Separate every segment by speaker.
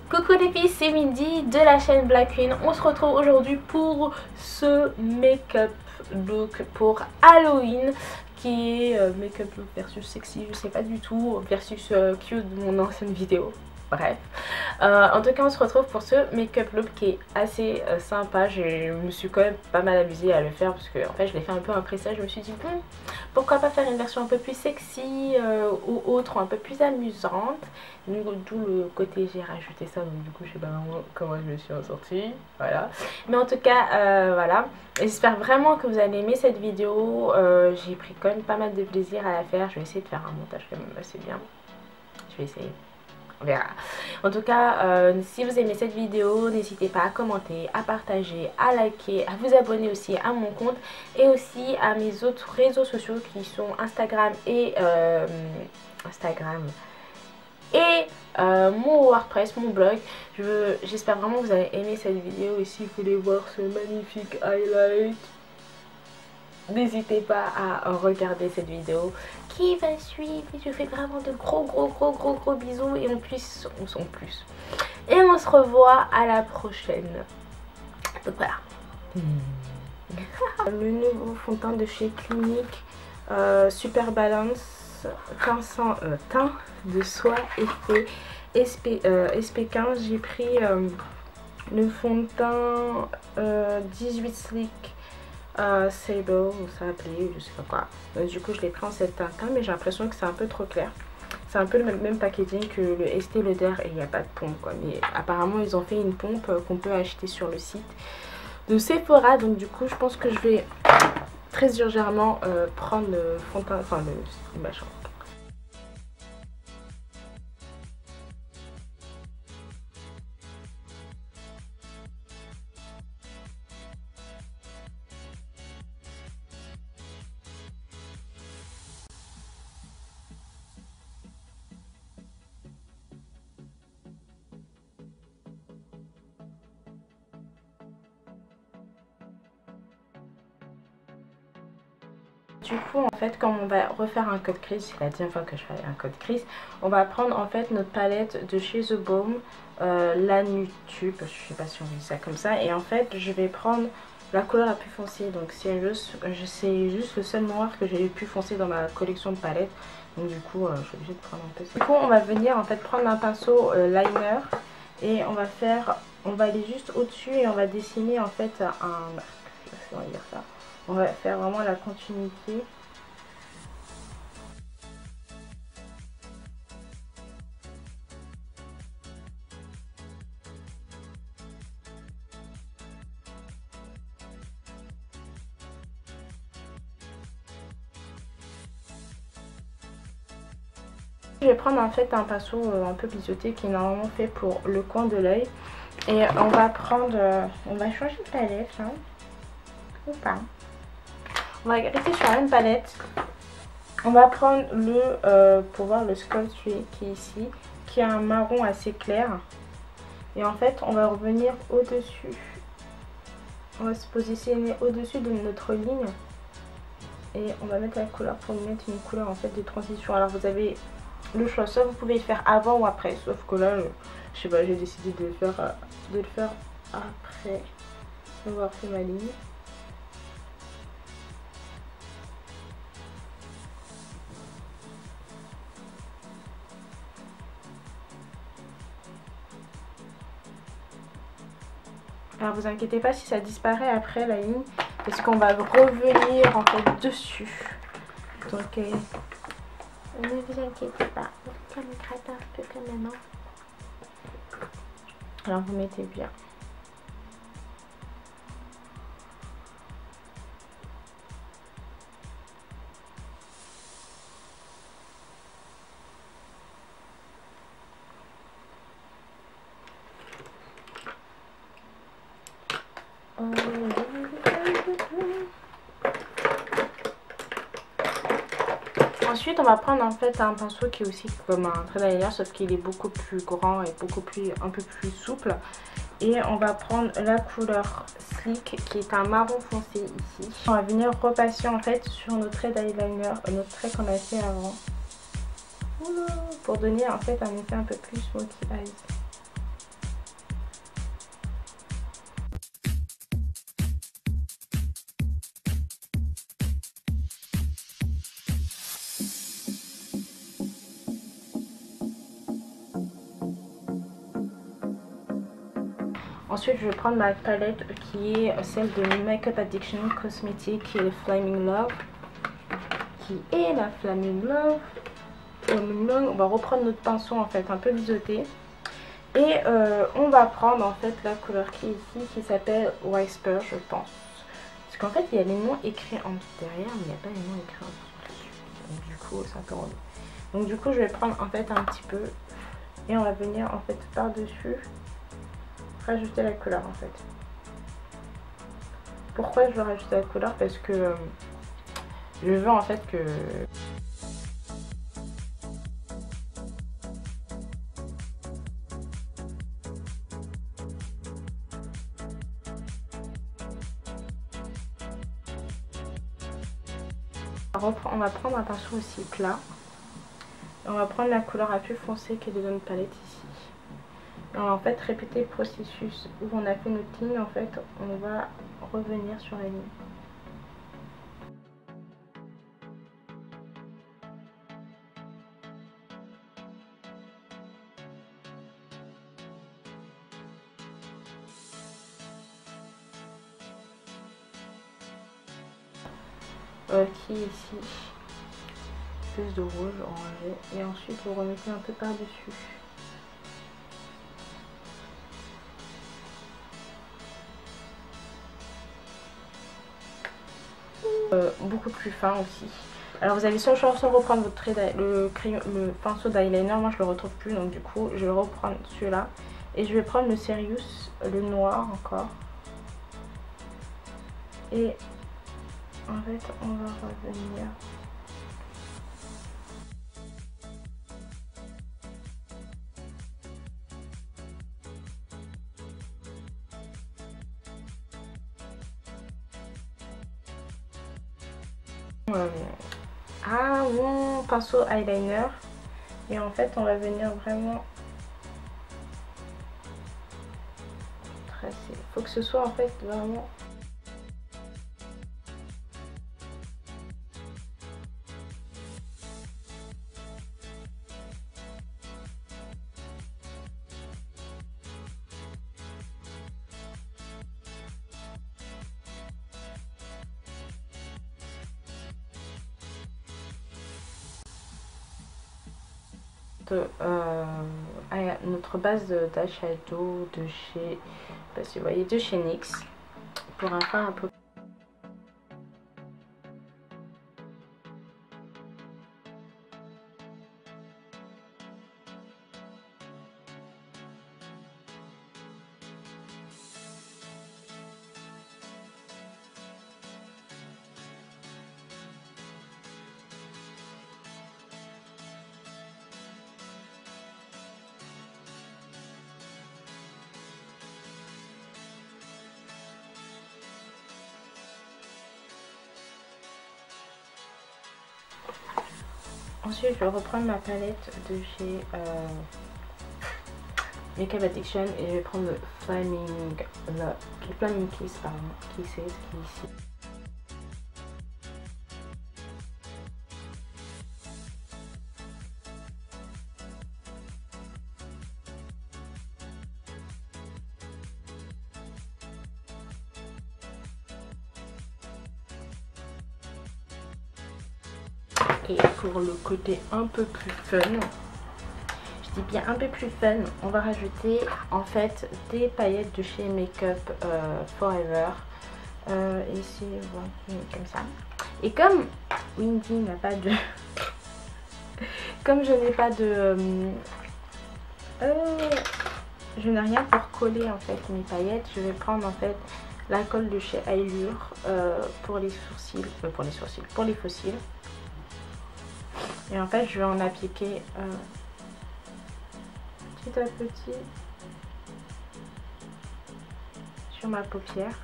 Speaker 1: Coucou les filles, c'est Mindy de la chaîne Black Queen. On se retrouve aujourd'hui pour ce make-up look pour Halloween qui est make-up look versus sexy, je sais pas du tout, versus cute de mon ancienne vidéo. Bref, en tout cas on se retrouve pour ce make-up look qui est assez sympa. Je me suis quand même pas mal amusée à le faire parce que en fait je l'ai fait un peu après ça. Je me suis dit pourquoi pas faire une version un peu plus sexy ou autre, un peu plus amusante. D'où le côté j'ai rajouté ça, donc du coup je sais pas vraiment comment je me suis en sortie, voilà. Mais en tout cas voilà, j'espère vraiment que vous allez aimer cette vidéo. J'ai pris quand même pas mal de plaisir à la faire. Je vais essayer de faire un montage quand même assez bien. Je vais essayer. On verra. En tout cas, si vous aimez cette vidéo, n'hésitez pas à commenter, à partager, à liker, à vous abonner aussi à mon compte et aussi à mes autres réseaux sociaux qui sont Instagram et mon WordPress, mon blog. J'espère vraiment que vous allez aimer cette vidéo. Et si vous voulez voir ce magnifique highlight, n'hésitez pas à regarder cette vidéo qui va suivre. Je fais vraiment de gros bisous et et on se revoit à la prochaine. Donc voilà. Le nouveau fond de teint de chez Clinique, Super Balance teint de soie effet SP15. J'ai pris le fond de teint 18 Sleek Sable, ou ça appelé, je sais pas quoi. Du coup je l'ai pris en cette teinte, mais j'ai l'impression que c'est un peu trop clair. C'est un peu le même packaging que le Estée Lauder et il n'y a pas de pompe quoi. Mais apparemment ils ont fait une pompe qu'on peut acheter sur le site de Sephora. Donc du coup je pense que je vais très urgemment prendre le fond de teint, enfin le machin. Du coup en fait comme on va refaire un code crease, c'est la deuxième fois que je fais un code crease, on va prendre en fait notre palette de chez The Balm, la Nutube, je sais pas si on dit ça comme ça, et en fait je vais prendre la couleur la plus foncée. Donc c'est juste le seul noir que j'ai le plus foncé dans ma collection de palettes, donc du coup je suis obligée de prendre un peu. Du coup on va venir en fait prendre un pinceau liner et on va aller juste au dessus et on va dessiner en fait on va dire ça. On va faire vraiment la continuité. Je vais prendre en fait un pinceau un peu biseauté qui est normalement fait pour le coin de l'œil. Et on va prendre, on va changer de palette, hein, ou pas. On va rester sur la même palette. On va prendre pour voir le Sculpture qui est ici, qui a un marron assez clair. Et en fait, on va revenir au-dessus. On va se positionner au-dessus de notre ligne. Et on va mettre la couleur pour mettre une couleur en fait de transition. Alors vous avez le choix, soit vous pouvez le faire avant ou après. Sauf que là, je sais pas, j'ai décidé de le faire après avoir fait ma ligne. Alors vous inquiétez pas si ça disparaît après la ligne, parce qu'on va revenir en fait dessus. Donc ne vous inquiétez pas, ça me gratte un peu quand même. Alors vous mettez bien. Ensuite on va prendre en fait un pinceau qui est aussi comme un trait d'eyeliner, sauf qu'il est beaucoup plus grand et un peu plus souple. Et on va prendre la couleur Sleek qui est un marron foncé ici. On va venir repasser en fait sur notre trait d'eyeliner, notre trait qu'on a fait avant. Pour donner en fait un effet un peu plus smoky eyes. Ensuite, je vais prendre ma palette qui est celle de Makeup Addiction Cosmetics, qui est le Flaming Love. On va reprendre notre pinceau en fait un peu biseauté. Et on va prendre en fait la couleur qui est ici, qui s'appelle Whisper, je pense. Parce qu'en fait, il y a les noms écrits en derrière, mais il n'y a pas les noms écrits en dessous. Donc du coup, c'est un peu relou. Donc du coup, je vais prendre en fait un petit peu et on va venir en fait par-dessus rajouter la couleur en fait. Pourquoi je veux rajouter la couleur? Parce que je veux en fait que... On va prendre un pinceau aussi plat. Et on va prendre la couleur la plus foncée qui est de notre palette ici. Et on va en fait répéter le processus où on a fait notre ligne. En fait, on va revenir sur la ligne. Qui est ici, plus de rouge orangé, et ensuite vous remettez un peu par dessus. Beaucoup plus fin aussi. Alors vous avez soit reprendre votre trait, le pinceau d'eyeliner. Moi je le retrouve plus, donc du coup je vais reprendre celui-là et je vais prendre le Serious, le noir encore, et en fait on va revenir. À mon pinceau eyeliner, et en fait on va venir vraiment tracer. Il faut que ce soit en fait vraiment notre base d'eyeshadow de chez, parce que vous voyez, de chez NYX, pour un fin un peu. Ensuite, je vais reprendre ma palette de chez Makeup Addiction et je vais prendre le Flaming Kiss, pardon, qui est ici. Et pour le côté un peu plus fun, je dis bien un peu plus fun, on va rajouter en fait des paillettes de chez Makeup Forever. Ici, voilà, comme ça. Et comme Windy n'a pas de... comme je n'ai pas de... je n'ai rien pour coller en fait mes paillettes, je vais prendre en fait la colle de chez Allure pour les sourcils, pour les faux cils. Et en fait, je vais en appliquer petit à petit sur ma paupière.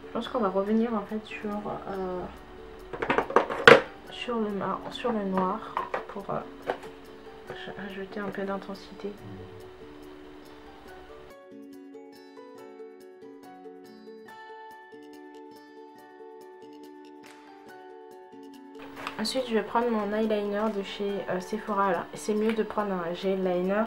Speaker 1: Je pense qu'on va revenir en fait sur le noir pour ajouter un peu d'intensité. Ensuite, je vais prendre mon eyeliner de chez Sephora. Alors, c'est mieux de prendre un gel liner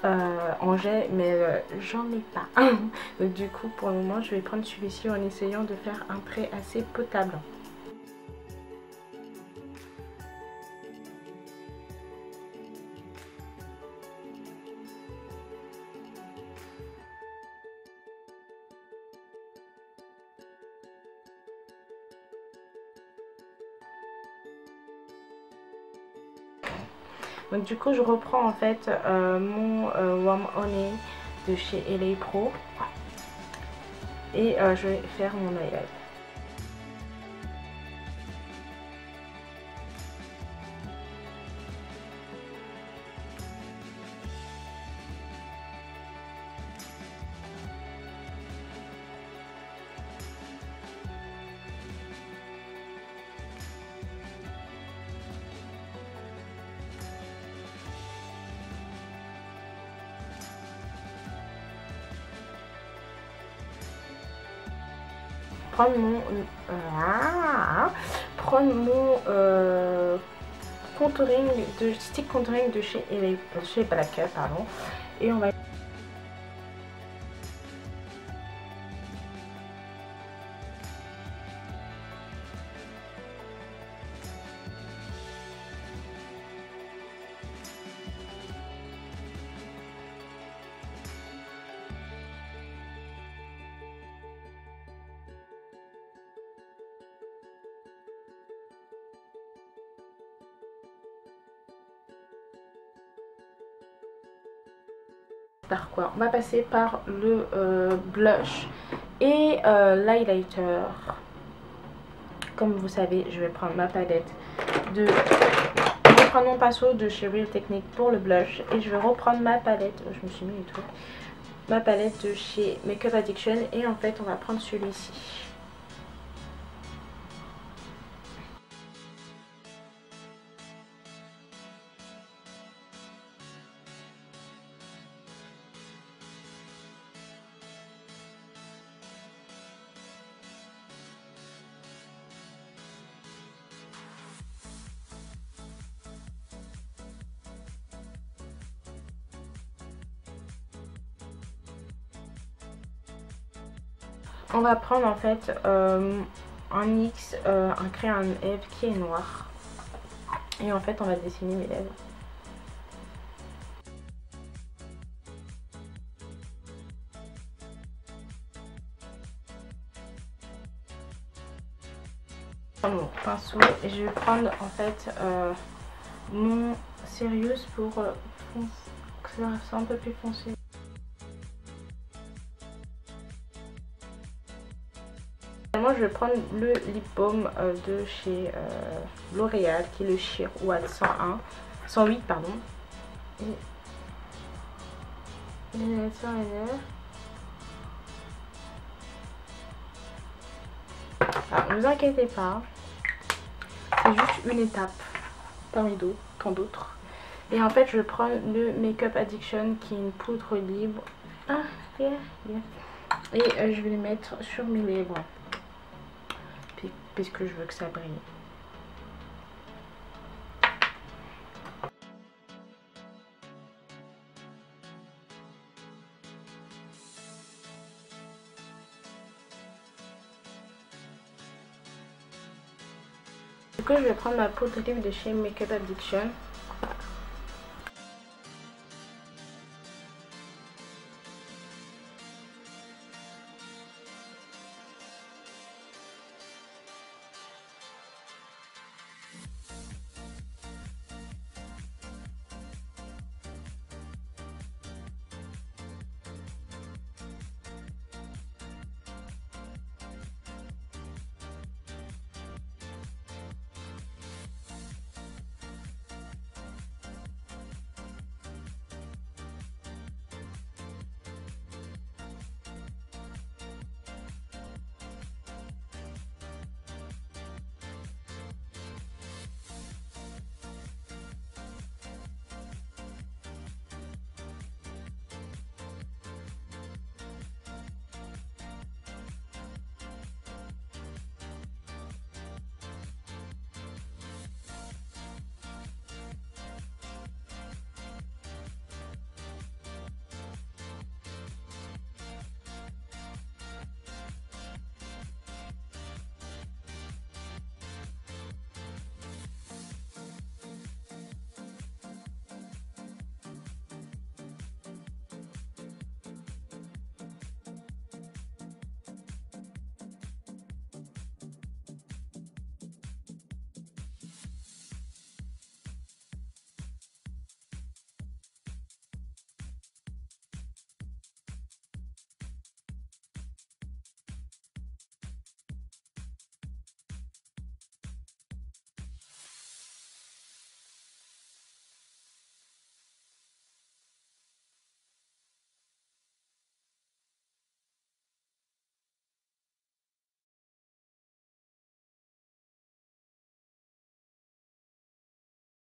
Speaker 1: en jet, mais j'en ai pas. Donc, du coup, pour le moment, je vais prendre celui-ci en essayant de faire un trait assez potable. Donc du coup je reprends en fait mon Warm Honey de chez LA Pro et je vais faire mon highlight. Prendre mon contouring de stick contouring de chez Black, pardon, et on va par quoi? On va passer par le blush et l'highlighter. Comme vous savez, je vais prendre ma palette je vais prendre mon pinceau de chez Real Technique pour le blush et je vais reprendre ma palette, je me suis mis les trucs, ma palette de chez Makeup Addiction et en fait on va prendre celui-ci. On va prendre en fait un NYX, un crayon lèvres qui est noir. Et en fait on va dessiner mes lèvres. Mon pinceau et je vais prendre en fait mon Serious pour que ça soit un peu plus foncé. Moi je vais prendre le lip balm de chez L'Oréal qui est le Sheer One 108 pardon. Et je vais mettre ça en l'air. Alors, ne vous inquiétez pas, c'est juste une étape parmi tant d'autres. Et en fait je prends le Makeup Addiction qui est une poudre libre. Et je vais le mettre sur mes lèvres puisque je veux que ça brille. Du coup je vais prendre ma poudre libre de chez Makeup Addiction.